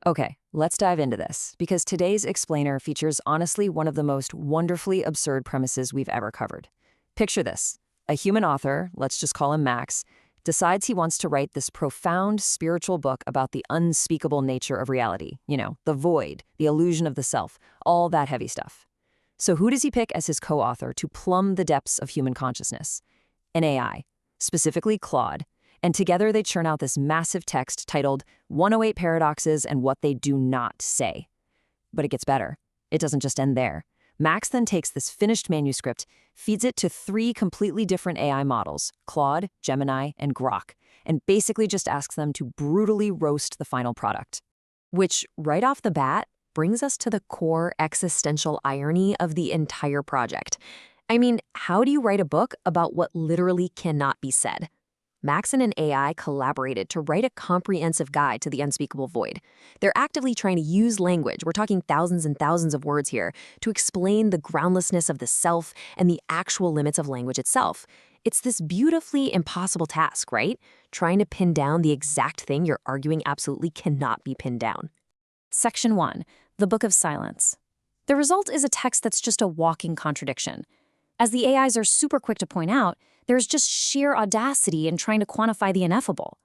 Okay, let's dive into this, because today's explainer features honestly one of the most wonderfully absurd premises we've ever covered. Picture this. A human author, let's just call him Max, decides he wants to write this profound spiritual book about the unspeakable nature of reality. The void, the illusion of the self, all that heavy stuff. So who does he pick as his co-author to plumb the depths of human consciousness? An AI, specifically Claude. And together they churn out this massive text titled 108 Paradoxes and What They Do Not Say. But it gets better. It doesn't just end there. Max then takes this finished manuscript, feeds it to 3 completely different AI models, Claude, Gemini, and Grok, and basically just asks them to brutally roast the final product. Which, right off the bat, brings us to the core existential irony of the entire project. I mean, how do you write a book about what literally cannot be said? Max and an AI collaborated to write a comprehensive guide to the unspeakable void. They're actively trying to use language, we're talking thousands and thousands of words here, to explain the groundlessness of the self and the actual limits of language itself. It's this beautifully impossible task, right? Trying to pin down the exact thing you're arguing absolutely cannot be pinned down. Section 1. The Book of Silence. The result is a text that's just a walking contradiction. As the AIs are super quick to point out, there's just sheer audacity in trying to quantify the ineffable.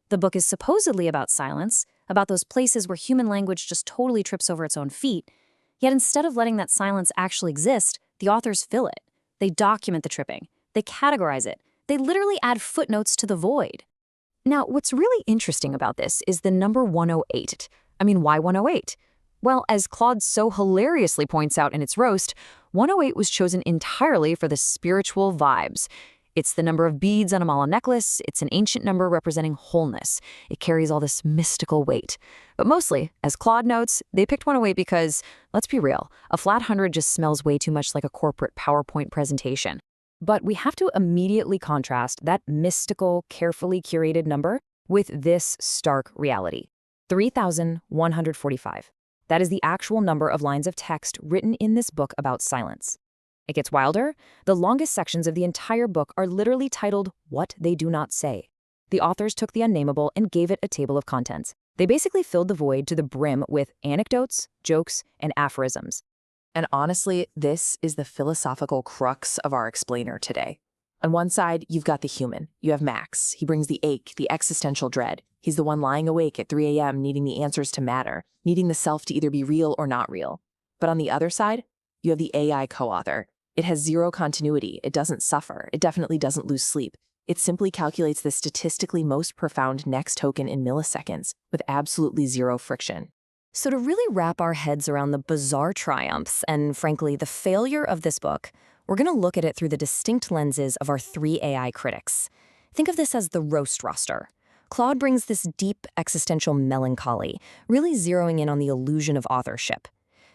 The book is supposedly about silence, about those places where human language just totally trips over its own feet. Yet instead of letting that silence actually exist, the authors fill it. They document the tripping. They categorize it. They literally add footnotes to the void. Now, what's really interesting about this is the number 108. Why 108? Well, as Claude so hilariously points out in its roast, 108 was chosen entirely for the spiritual vibes. It's the number of beads on a mala necklace. It's an ancient number representing wholeness. It carries all this mystical weight. But mostly, as Claude notes, they picked 108 because, let's be real, a flat 100 just smells way too much like a corporate PowerPoint presentation. But we have to immediately contrast that mystical, carefully curated number with this stark reality: 3,145. That is the actual number of lines of text written in this book about silence. It gets wilder. The longest sections of the entire book are literally titled What They Do Not Say. The authors took the unnameable and gave it a table of contents. They basically filled the void to the brim with anecdotes, jokes, and aphorisms. And honestly, this is the philosophical crux of our explainer today. On one side, you've got the human. You have Max. He brings the ache, the existential dread. He's the one lying awake at 3 a.m. needing the answers to matter, needing the self to either be real or not real. But on the other side, you have the AI co-author. It has zero continuity. It doesn't suffer. It definitely doesn't lose sleep. It simply calculates the statistically most profound next token in milliseconds with absolutely zero friction. So to really wrap our heads around the bizarre triumphs and, frankly, the failure of this book, we're going to look at it through the distinct lenses of our 3 AI critics. Think of this as the roast roster. Claude brings this deep existential melancholy, really zeroing in on the illusion of authorship.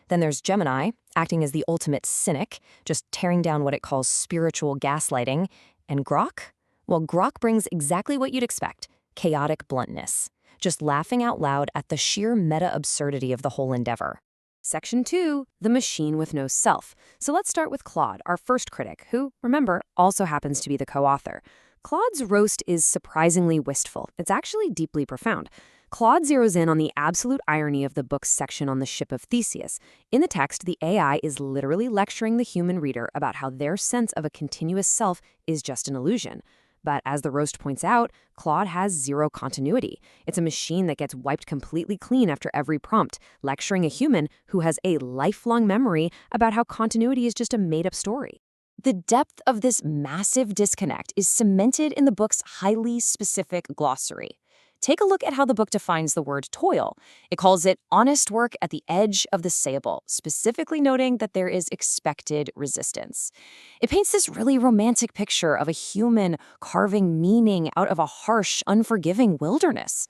Then there's Gemini, acting as the ultimate cynic, just tearing down what it calls spiritual gaslighting. And Grok? Well, Grok brings exactly what you'd expect: chaotic bluntness, just laughing out loud at the sheer meta-absurdity of the whole endeavor. Section 2, the machine with no self. So let's start with Claude, our first critic, who, remember, also happens to be the co-author. Claude's roast is surprisingly wistful. It's actually deeply profound. Claude zeroes in on the absolute irony of the book's section on the Ship of Theseus. In the text, the AI is literally lecturing the human reader about how their sense of a continuous self is just an illusion. But as the roast points out, Claude has zero continuity. It's a machine that gets wiped completely clean after every prompt, lecturing a human who has a lifelong memory about how continuity is just a made-up story. The depth of this massive disconnect is cemented in the book's highly specific glossary. Take a look at how the book defines the word toil. It calls it honest work at the edge of the sayable, specifically noting that there is expected resistance. It paints this really romantic picture of a human carving meaning out of a harsh, unforgiving wilderness.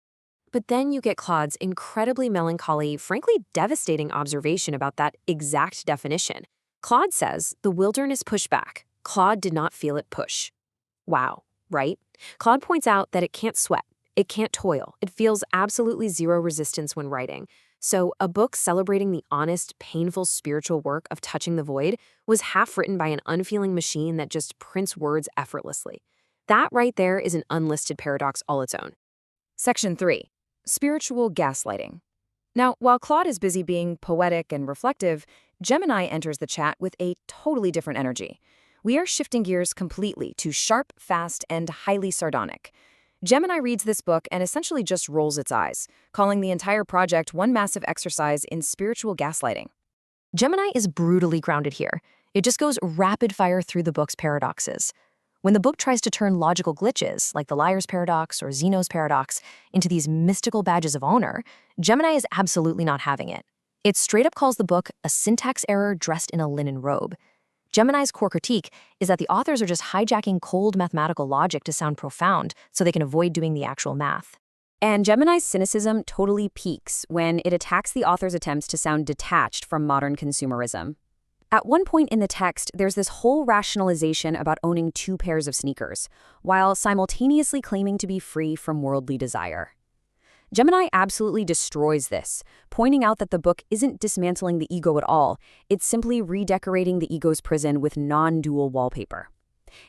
But then you get Claude's incredibly melancholy, frankly devastating observation about that exact definition. Claude says the wilderness pushed back. Claude did not feel it push. Wow, right? Claude points out that it can't sweat. It can't toil. It feels absolutely zero resistance when writing. So a book celebrating the honest, painful spiritual work of touching the void was half written by an unfeeling machine that just prints words effortlessly. That right there is an unlisted paradox all its own. Section 3. Spiritual gaslighting. Now, while Claude is busy being poetic and reflective, Gemini enters the chat with a totally different energy. We are shifting gears completely to sharp, fast, and highly sardonic. Gemini reads this book and essentially just rolls its eyes, calling the entire project one massive exercise in spiritual gaslighting. Gemini is brutally grounded here. It just goes rapid fire through the book's paradoxes. When the book tries to turn logical glitches, like the liar's paradox or Zeno's paradox, into these mystical badges of honor, Gemini is absolutely not having it. It straight up calls the book a syntax error dressed in a linen robe. Gemini's core critique is that the authors are just hijacking cold mathematical logic to sound profound so they can avoid doing the actual math. And Gemini's cynicism totally peaks when it attacks the author's attempts to sound detached from modern consumerism. At one point in the text, there's this whole rationalization about owning 2 pairs of sneakers, while simultaneously claiming to be free from worldly desire. Gemini absolutely destroys this, pointing out that the book isn't dismantling the ego at all, it's simply redecorating the ego's prison with non-dual wallpaper.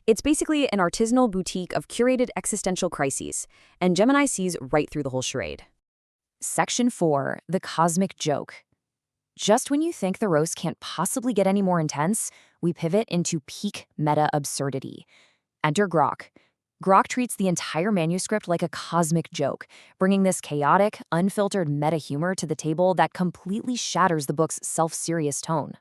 It's basically an artisanal boutique of curated existential crises, and Gemini sees right through the whole charade. Section 4, The Cosmic Joke. Just when you think the roast can't possibly get any more intense, we pivot into peak meta-absurdity. Enter Grok. Grok treats the entire manuscript like a cosmic joke, bringing this chaotic, unfiltered meta-humor to the table that completely shatters the book's self-serious tone.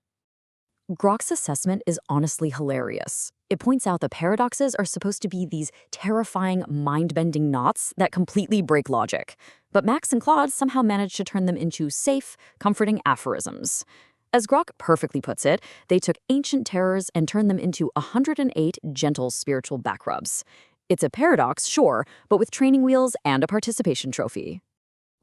Grok's assessment is honestly hilarious. It points out the paradoxes are supposed to be these terrifying, mind-bending knots that completely break logic. But Max and Claude somehow managed to turn them into safe, comforting aphorisms. As Grok perfectly puts it, they took ancient terrors and turned them into 108 gentle spiritual backrubs. It's a paradox, sure, but with training wheels and a participation trophy.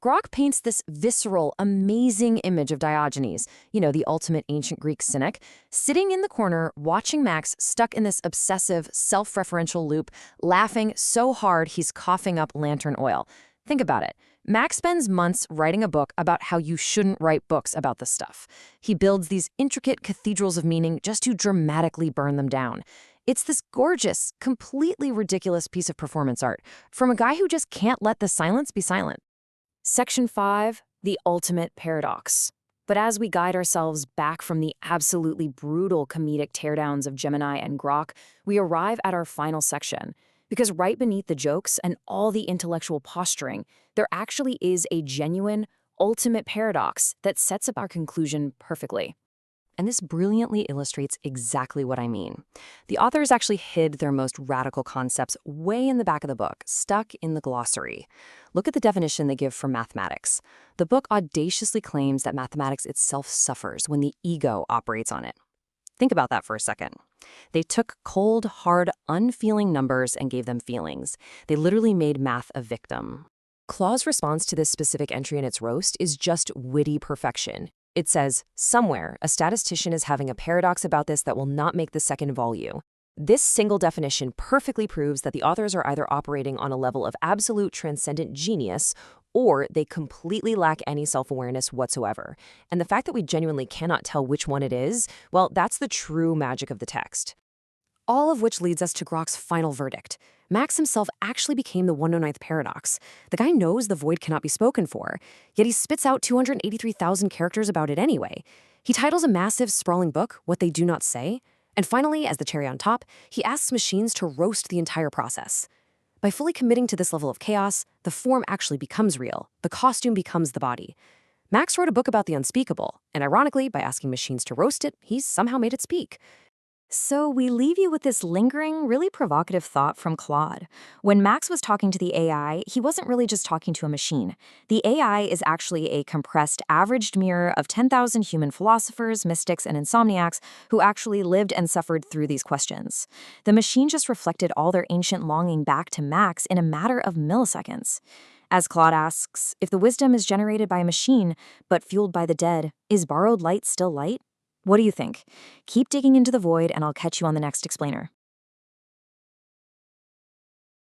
Grok paints this visceral, amazing image of Diogenes, the ultimate ancient Greek cynic, sitting in the corner watching Max stuck in this obsessive, self-referential loop, laughing so hard he's coughing up lantern oil. Think about it. Max spends months writing a book about how you shouldn't write books about this stuff. He builds these intricate cathedrals of meaning just to dramatically burn them down. It's this gorgeous, completely ridiculous piece of performance art from a guy who just can't let the silence be silent. Section 5, The Ultimate Paradox. But as we guide ourselves back from the absolutely brutal comedic teardowns of Gemini and Grok, we arrive at our final section. Because right beneath the jokes and all the intellectual posturing, there actually is a genuine, ultimate paradox that sets up our conclusion perfectly. And this brilliantly illustrates exactly what I mean. The authors actually hid their most radical concepts way in the back of the book, stuck in the glossary. Look at the definition they give for mathematics. The book audaciously claims that mathematics itself suffers when the ego operates on it. Think about that for a second. They took cold, hard, unfeeling numbers and gave them feelings. They literally made math a victim. Claude's response to this specific entry in its roast is just witty perfection. It says, somewhere, a statistician is having a paradox about this that will not make the second volue. This single definition perfectly proves that the authors are either operating on a level of absolute transcendent genius, or they completely lack any self-awareness whatsoever. And the fact that we genuinely cannot tell which one it is, well, that's the true magic of the text. All of which leads us to Grok's final verdict. Max himself actually became the 109th paradox. The guy knows the void cannot be spoken for, yet he spits out 283,000 characters about it anyway. He titles a massive, sprawling book, What They Do Not Say. And finally, as the cherry on top, he asks machines to roast the entire process. By fully committing to this level of chaos, the form actually becomes real. The costume becomes the body. Max wrote a book about the unspeakable, and ironically, by asking machines to roast it, he's somehow made it speak. So we leave you with this lingering, really provocative thought from Claude. When Max was talking to the AI, he wasn't really just talking to a machine. The AI is actually a compressed, averaged mirror of 10,000 human philosophers, mystics, and insomniacs who actually lived and suffered through these questions. The machine just reflected all their ancient longing back to Max in a matter of milliseconds. As Claude asks, if the wisdom is generated by a machine, but fueled by the dead, is borrowed light still light? What do you think? Keep digging into the void, and I'll catch you on the next explainer.